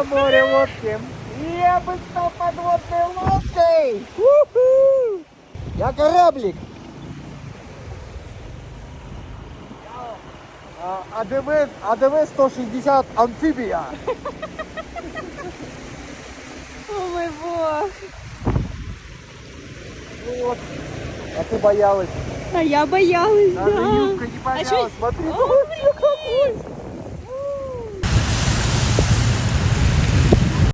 Море лодки. Я бы стал подводной лодкой. У-ху! Я кораблик. АДВ 160 амфибия. О мой бог. Вот. А ты боялась. А я боялась, Даже да. юбка не боялась. чё- Смотри, О, какой.